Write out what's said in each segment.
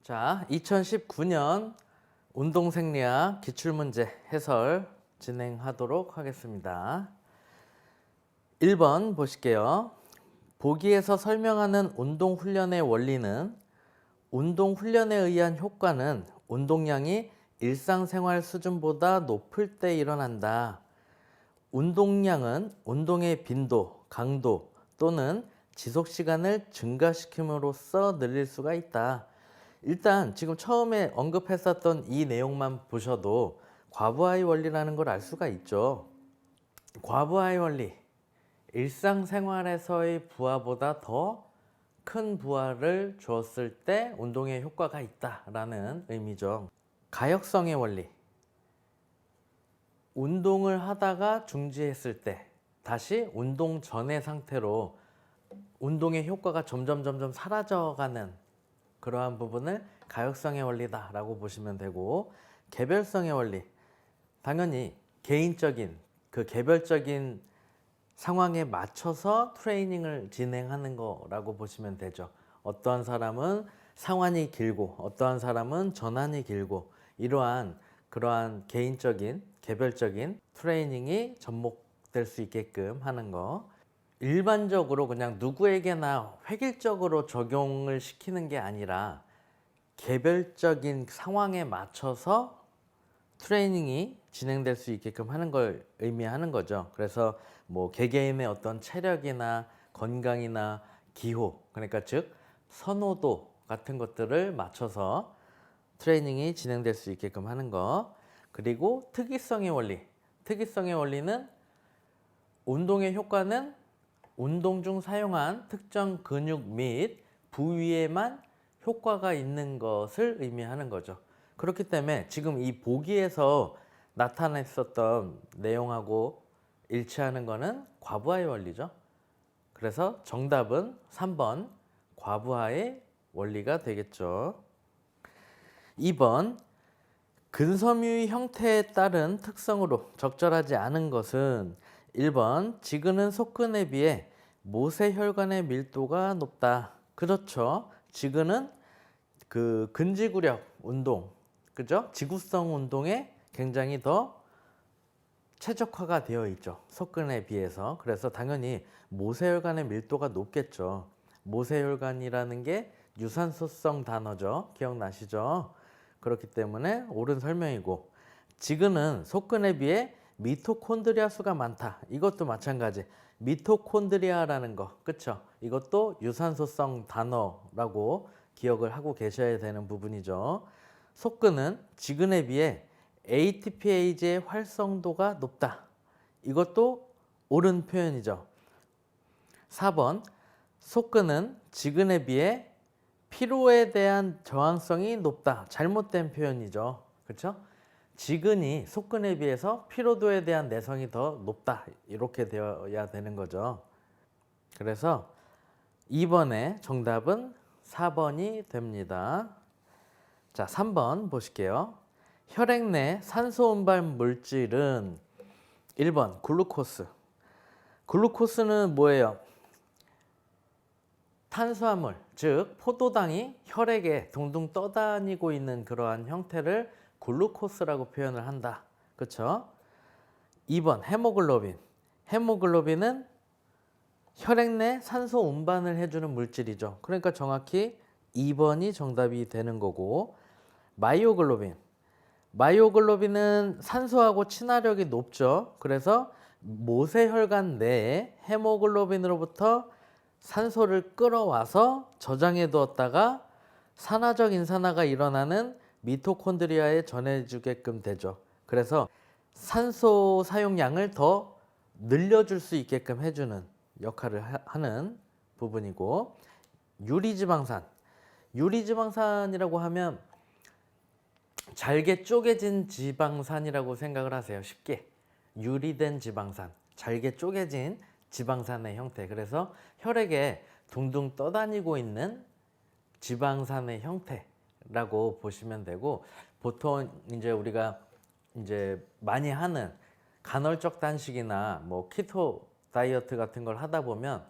자, 2019년 운동생리학 기출문제 해설 진행하도록 하겠습니다. 1번 보실게요. 보기에서 설명하는 운동훈련의 원리는 운동훈련에 의한 효과는 운동량이 일상생활 수준보다 높을 때 일어난다. 운동량은 운동의 빈도, 강도 또는 지속시간을 증가시킴으로써 늘릴 수가 있다. 일단 지금 처음에 언급했었던 이 내용만 보셔도 과부하의 원리라는 걸 알 수가 있죠. 과부하의 원리, 일상생활에서의 부하보다 더 큰 부하를 주었을 때 운동에 효과가 있다라는 의미죠. 가역성의 원리, 운동을 하다가 중지했을 때 다시 운동 전의 상태로 운동의 효과가 점점 사라져가는 그러한 부분을 가역성의 원리다라고 보시면 되고, 개별성의 원리, 당연히 개인적인 그 개별적인 상황에 맞춰서 트레이닝을 진행하는 거라고 보시면 되죠. 어떠한 사람은 상완이 길고 어떠한 사람은 전완이 길고 이러한 그러한 개인적인 개별적인 트레이닝이 접목될 수 있게끔 하는 거, 일반적으로 그냥 누구에게나 획일적으로 적용을 시키는 게 아니라 개별적인 상황에 맞춰서 트레이닝이 진행될 수 있게끔 하는 걸 의미하는 거죠. 그래서 뭐 개개인의 어떤 체력이나 건강이나 기호, 그러니까 즉 선호도 같은 것들을 맞춰서 트레이닝이 진행될 수 있게끔 하는 거. 그리고 특이성의 원리, 특이성의 원리는 운동의 효과는 운동 중 사용한 특정 근육 및 부위에만 효과가 있는 것을 의미하는 거죠. 그렇기 때문에 지금 이 보기에서 나타냈었던 내용하고 일치하는 것은 과부하의 원리죠. 그래서 정답은 3번 과부하의 원리가 되겠죠. 2번 근섬유의 형태에 따른 특성으로 적절하지 않은 것은 1번 지그는 속근에 비해 모세혈관의 밀도가 높다. 그렇죠. 지그는 그 근지구력 운동, 그죠? 지구성 운동에 굉장히 더 최적화가 되어 있죠. 속근에 비해서. 그래서 당연히 모세혈관의 밀도가 높겠죠. 모세혈관이라는 게 유산소성 단어죠. 기억나시죠? 그렇기 때문에 옳은 설명이고, 지그는 속근에 비해 미토콘드리아 수가 많다. 이것도 마찬가지. 미토콘드리아라는 거, 그쵸? 이것도 유산소성 단어라고 기억을 하고 계셔야 되는 부분이죠. 속근은 지근에 비해 ATPase의 활성도가 높다. 이것도 옳은 표현이죠. 4번 속근은 지근에 비해 피로에 대한 저항성이 높다. 잘못된 표현이죠. 그렇죠? 지근이 속근에 비해서 피로도에 대한 내성이 더 높다. 이렇게 되어야 되는 거죠. 그래서 2번의 정답은 4번이 됩니다. 자, 3번 보실게요. 혈액 내 산소 운반 물질은 1번 글루코스. 글루코스는 뭐예요? 탄수화물, 즉 포도당이 혈액에 둥둥 떠다니고 있는 그러한 형태를 글루코스라고 표현을 한다. 그렇죠? 2번 헤모글로빈. 헤모글로빈은 혈액 내 산소 운반을 해주는 물질이죠. 그러니까 정확히 2번이 정답이 되는 거고, 마이오글로빈. 마이오글로빈은 산소하고 친화력이 높죠. 그래서 모세혈관 내에 헤모글로빈으로부터 산소를 끌어와서 저장해 두었다가 산화적 인산화가 일어나는 미토콘드리아에 전해주게끔 되죠. 그래서 산소 사용량을 더 늘려줄 수 있게끔 해주는 역할을 하는 부분이고, 유리지방산. 유리지방산이라고 하면 잘게 쪼개진 지방산이라고 생각을 하세요. 쉽게. 유리된 지방산, 잘게 쪼개진 지방산의 형태. 그래서 혈액에 둥둥 떠다니고 있는 지방산의 형태라고 보시면 되고, 보통 이제 우리가 이제 많이 하는 간헐적 단식이나 뭐 키토 다이어트 같은 걸 하다 보면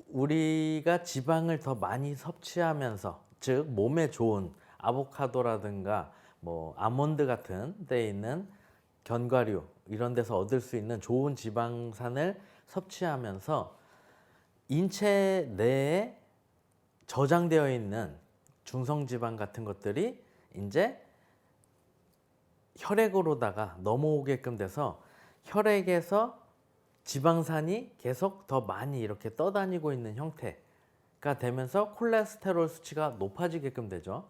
우리가 지방을 더 많이 섭취하면서, 즉 몸에 좋은 아보카도라든가 뭐 아몬드 같은 데에 있는 견과류 이런 데서 얻을 수 있는 좋은 지방산을 섭취하면서 인체 내에 저장되어 있는 중성지방 같은 것들이 이제 혈액으로다가 넘어오게끔 돼서 혈액에서 지방산이 계속 더 많이 이렇게 떠다니고 있는 형태가 되면서 콜레스테롤 수치가 높아지게끔 되죠.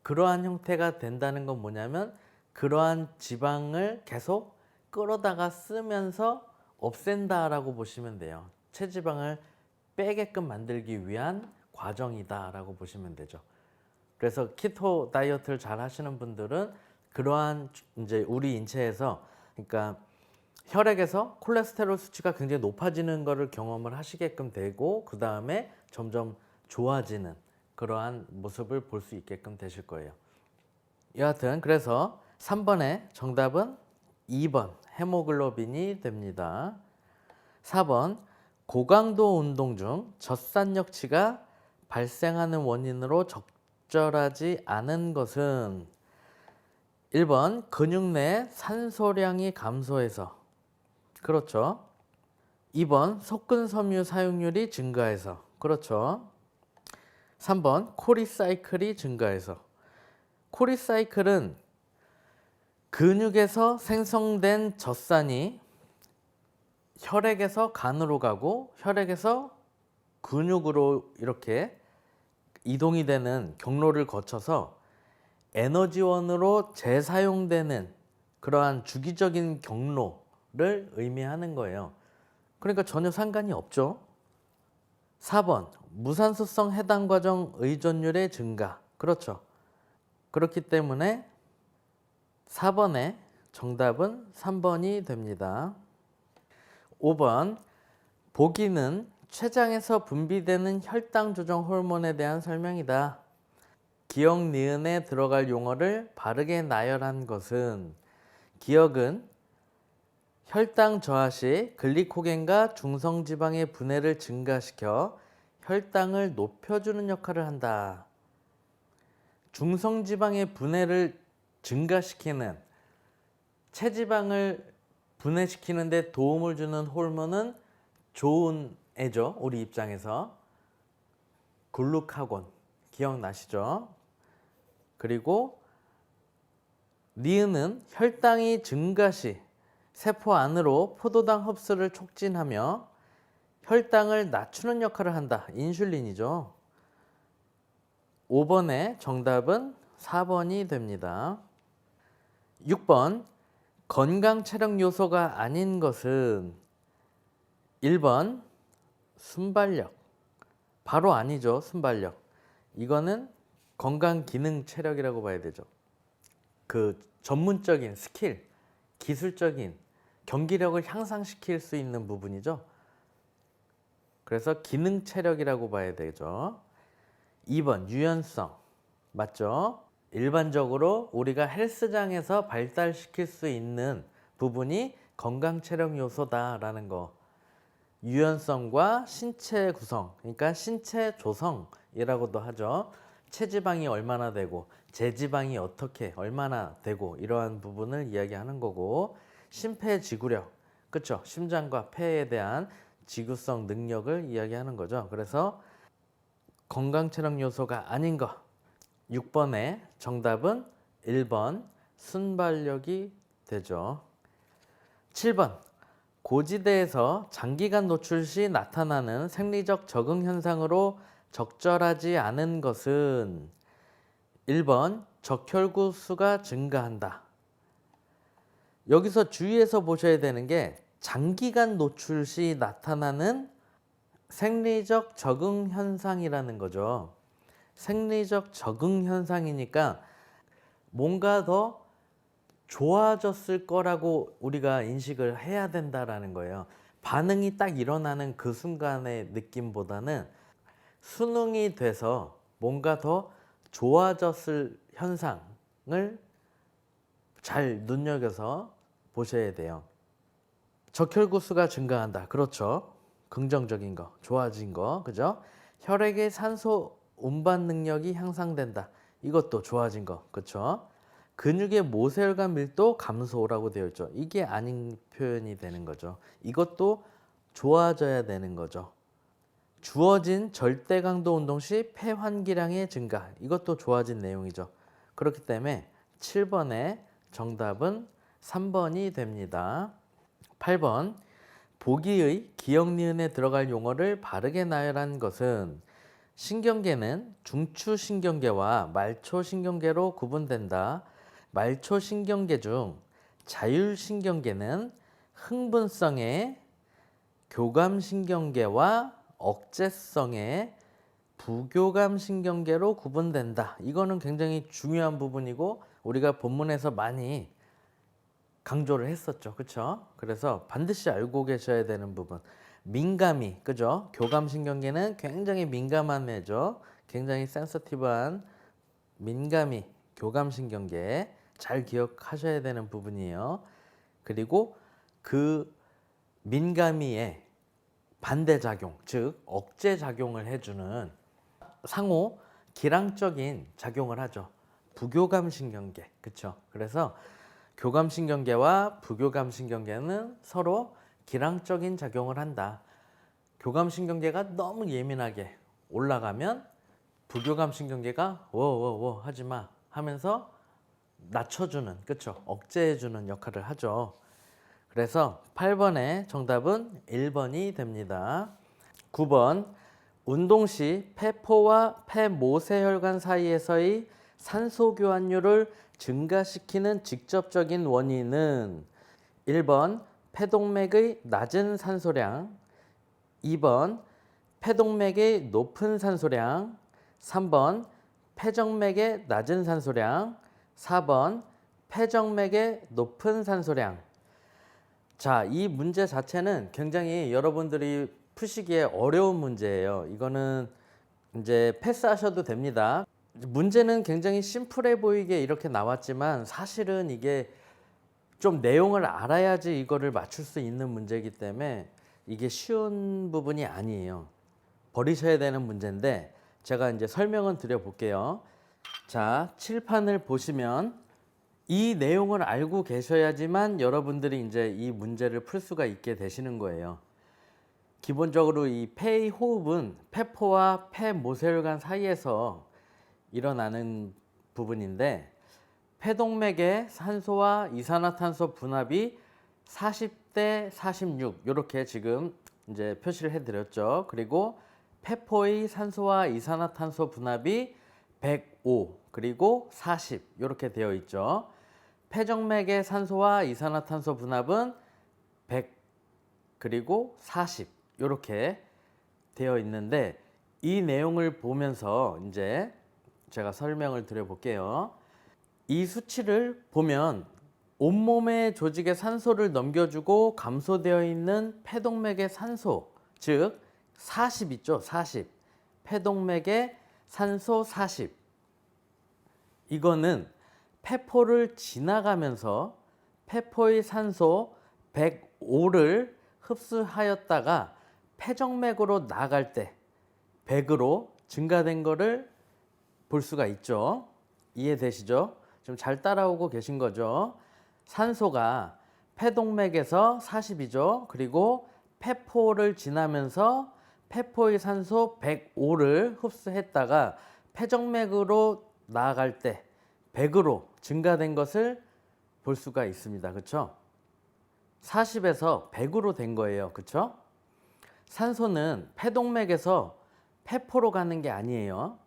그러한 형태가 된다는 건 뭐냐면 그러한 지방을 계속 끌어다가 쓰면서 없앤다라고 보시면 돼요. 체지방을 빼게끔 만들기 위한 과정이다라고 보시면 되죠. 그래서 키토 다이어트를 잘 하시는 분들은 그러한 이제 우리 인체에서 그러니까 혈액에서 콜레스테롤 수치가 굉장히 높아지는 것을 경험을 하시게끔 되고 그 다음에 점점 좋아지는 그러한 모습을 볼 수 있게끔 되실 거예요. 여하튼 그래서 3번의 정답은 2번 헤모글로빈이 됩니다. 4번 고강도 운동 중 젖산력치가 발생하는 원인으로 적절하지 않은 것은 1번 근육 내 산소량이 감소해서 그렇죠. 2번 속근섬유 사용률이 증가해서 그렇죠. 3번 코리사이클이 증가해서 코리사이클은 근육에서 생성된 젖산이 혈액에서 간으로 가고 혈액에서 근육으로 이렇게 이동이 되는 경로를 거쳐서 에너지원으로 재사용되는 그러한 주기적인 경로를 의미하는 거예요. 그러니까 전혀 상관이 없죠. 4번 무산소성 해당 과정 의존율의 증가 그렇죠. 그렇기 때문에 4번의 정답은 3번이 됩니다. 5번 보기는 췌장에서 분비되는 혈당 조정 호르몬에 대한 설명이다. 기억 니은에 들어갈 용어를 바르게 나열한 것은 기억은 혈당 저하 시 글리코겐과 중성지방의 분해를 증가시켜 혈당을 높여주는 역할을 한다. 중성지방의 분해를 증가시키는 체지방을 분해시키는 데 도움을 주는 호르몬은 좋은 애죠. 우리 입장에서 글루카곤 기억나시죠? 그리고 니은은 혈당이 증가 시 세포 안으로 포도당 흡수를 촉진하며 혈당을 낮추는 역할을 한다. 인슐린이죠. 5번의 정답은 4번이 됩니다. 6번 건강 체력 요소가 아닌 것은 1번 순발력 바로 아니죠. 순발력 이거는 건강 기능 체력이라고 봐야 되죠. 그 전문적인 스킬 기술적인 경기력을 향상시킬 수 있는 부분이죠. 그래서 기능 체력이라고 봐야 되죠. 2번 유연성 맞죠? 일반적으로 우리가 헬스장에서 발달시킬 수 있는 부분이 건강 체력 요소다라는 거. 유연성과 신체 구성, 그러니까 신체 조성이라고도 하죠. 체지방이 얼마나 되고 제지방이 어떻게 얼마나 되고 이러한 부분을 이야기하는 거고 심폐지구력, 그렇죠? 심장과 폐에 대한 지구성 능력을 이야기하는 거죠. 그래서 건강 체력 요소가 아닌 것 6번의 정답은 1번 순발력이 되죠. 7번 고지대에서 장기간 노출 시 나타나는 생리적 적응 현상으로 적절하지 않은 것은 1번 적혈구 수가 증가한다. 여기서 주의해서 보셔야 되는 게 장기간 노출 시 나타나는 생리적 적응 현상이라는 거죠. 생리적 적응 현상이니까 뭔가 더 좋아졌을 거라고 우리가 인식을 해야 된다라는 거예요. 반응이 딱 일어나는 그 순간의 느낌보다는 수능이 돼서 뭔가 더 좋아졌을 현상을 잘 눈여겨서 보셔야 돼요. 적혈구 수가 증가한다. 그렇죠. 긍정적인 거, 좋아진 거, 그죠? 혈액의 산소 운반 능력이 향상된다. 이것도 좋아진 거, 그렇죠? 근육의 모세혈관 밀도 감소라고 되어 있죠. 이게 아닌 표현이 되는 거죠. 이것도 좋아져야 되는 거죠. 주어진 절대 강도 운동 시 폐환기량의 증가, 이것도 좋아진 내용이죠. 그렇기 때문에 7번의 정답은 3번이 됩니다. 8번, 보기의 기역 니은에 들어갈 용어를 바르게 나열한 것은 신경계는 중추신경계와 말초신경계로 구분된다. 말초신경계 중 자율신경계는 흥분성의 교감신경계와 억제성의 부교감신경계로 구분된다. 이거는 굉장히 중요한 부분이고 우리가 본문에서 많이 강조를 했었죠. 그렇죠? 그래서 반드시 알고 계셔야 되는 부분. 민감이, 그죠? 교감신경계는 굉장히 민감한 애죠. 굉장히 센서티브한 민감이, 교감신경계 잘 기억하셔야 되는 부분이에요. 그리고 그 민감이의 반대작용, 즉 억제작용을 해주는 상호 기량적인 작용을 하죠. 부교감신경계, 그렇죠? 그래서 교감신경계와 부교감신경계는 서로 기량적인 작용을 한다. 교감신경계가 너무 예민하게 올라가면 부교감신경계가 워워워 하지마 하면서 낮춰주는, 그렇죠? 억제해주는 역할을 하죠. 그래서 8번의 정답은 1번이 됩니다. 9번, 운동 시 폐포와 폐모세혈관 사이에서의 산소 교환율을 증가시키는 직접적인 원인은 1번 폐동맥의 낮은 산소량, 2번 폐동맥의 높은 산소량, 3번 폐정맥의 낮은 산소량, 4번 폐정맥의 높은 산소량. 자, 이 문제 자체는 굉장히 여러분들이 푸시기에 어려운 문제예요. 이거는 이제 패스하셔도 됩니다. 문제는 굉장히 심플해 보이게 이렇게 나왔지만 사실은 이게 좀 내용을 알아야지 이거를 맞출 수 있는 문제이기 때문에 이게 쉬운 부분이 아니에요. 버리셔야 되는 문제인데 제가 이제 설명은 드려볼게요. 자, 칠판을 보시면 이 내용을 알고 계셔야지만 여러분들이 이제 이 문제를 풀 수가 있게 되시는 거예요. 기본적으로 이 폐의 호흡은 폐포와 폐모세혈관 사이에서 일어나는 부분인데 폐동맥의 산소와 이산화탄소 분압이 40대 46 이렇게 지금 이제 표시를 해드렸죠. 그리고 폐포의 산소와 이산화탄소 분압이 105 그리고 40 이렇게 되어 있죠. 폐정맥의 산소와 이산화탄소 분압은 100 그리고 40 이렇게 되어 있는데 이 내용을 보면서 이제 제가 설명을 드려볼게요. 이 수치를 보면 온몸의 조직에 산소를 넘겨주고 감소되어 있는 폐동맥의 산소, 즉 40 있죠. 40. 폐동맥의 산소 40. 이거는 폐포를 지나가면서 폐포의 산소 105를 흡수하였다가 폐정맥으로 나갈 때 100으로 증가된 거를 볼 수가 있죠. 이해되시죠? 좀 잘 따라오고 계신 거죠. 산소가 폐동맥에서 40이죠. 그리고 폐포를 지나면서 폐포의 산소 105를 흡수했다가 폐정맥으로 나아갈 때 100으로 증가된 것을 볼 수가 있습니다. 그렇죠? 40에서 100으로 된 거예요. 그렇죠? 산소는 폐동맥에서 폐포로 가는 게 아니에요.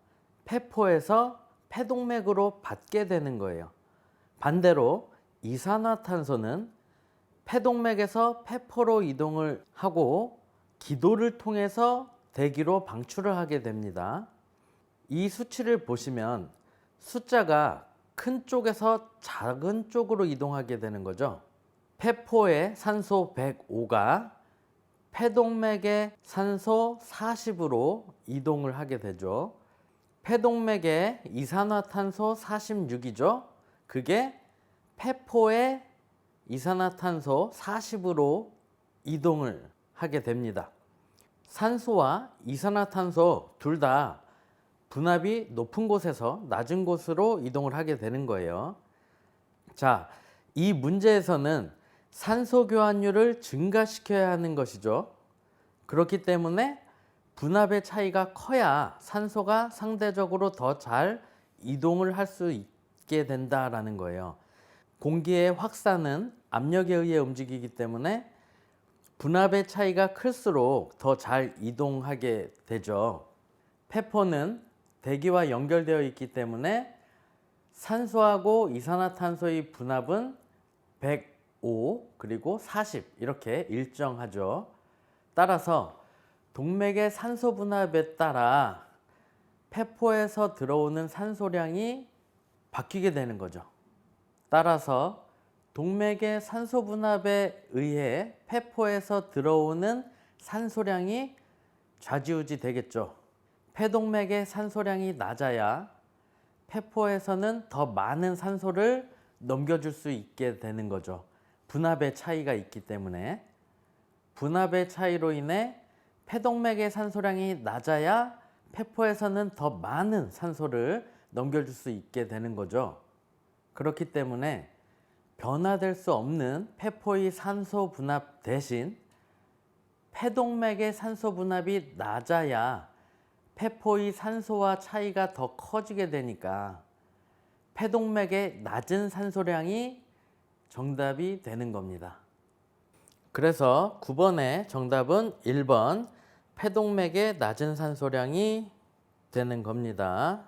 폐포에서 폐동맥으로 받게 되는 거예요. 반대로 이산화탄소는 폐동맥에서 폐포로 이동을 하고 기도를 통해서 대기로 방출을 하게 됩니다. 이 수치를 보시면 숫자가 큰 쪽에서 작은 쪽으로 이동하게 되는 거죠. 폐포의 산소 105가 폐동맥의 산소 40으로 이동을 하게 되죠. 폐동맥의 이산화탄소 46이죠. 그게 폐포의 이산화탄소 40으로 이동을 하게 됩니다. 산소와 이산화탄소 둘 다 분압이 높은 곳에서 낮은 곳으로 이동을 하게 되는 거예요. 자, 이 문제에서는 산소 교환율을 증가시켜야 하는 것이죠. 그렇기 때문에 분압의 차이가 커야 산소가 상대적으로 더 잘 이동을 할 수 있게 된다라는 거예요. 공기의 확산은 압력에 의해 움직이기 때문에 분압의 차이가 클수록 더 잘 이동하게 되죠. 폐포는 대기와 연결되어 있기 때문에 산소하고 이산화탄소의 분압은 105 그리고 40 이렇게 일정하죠. 따라서 동맥의 산소 분압에 따라 폐포에서 들어오는 산소량이 바뀌게 되는 거죠. 따라서 동맥의 산소 분압에 의해 폐포에서 들어오는 산소량이 좌지우지 되겠죠. 폐동맥의 산소량이 낮아야 폐포에서는 더 많은 산소를 넘겨줄 수 있게 되는 거죠. 분압의 차이가 있기 때문에. 분압의 차이로 인해 폐동맥의 산소량이 낮아야 폐포에서는 더 많은 산소를 넘겨줄 수 있게 되는 거죠. 그렇기 때문에 변화될 수 없는 폐포의 산소 분압 대신 폐동맥의 산소 분압이 낮아야 폐포의 산소와 차이가 더 커지게 되니까 폐동맥의 낮은 산소량이 정답이 되는 겁니다. 그래서 9번의 정답은 1번 폐동맥의 낮은 산소량이 되는 겁니다.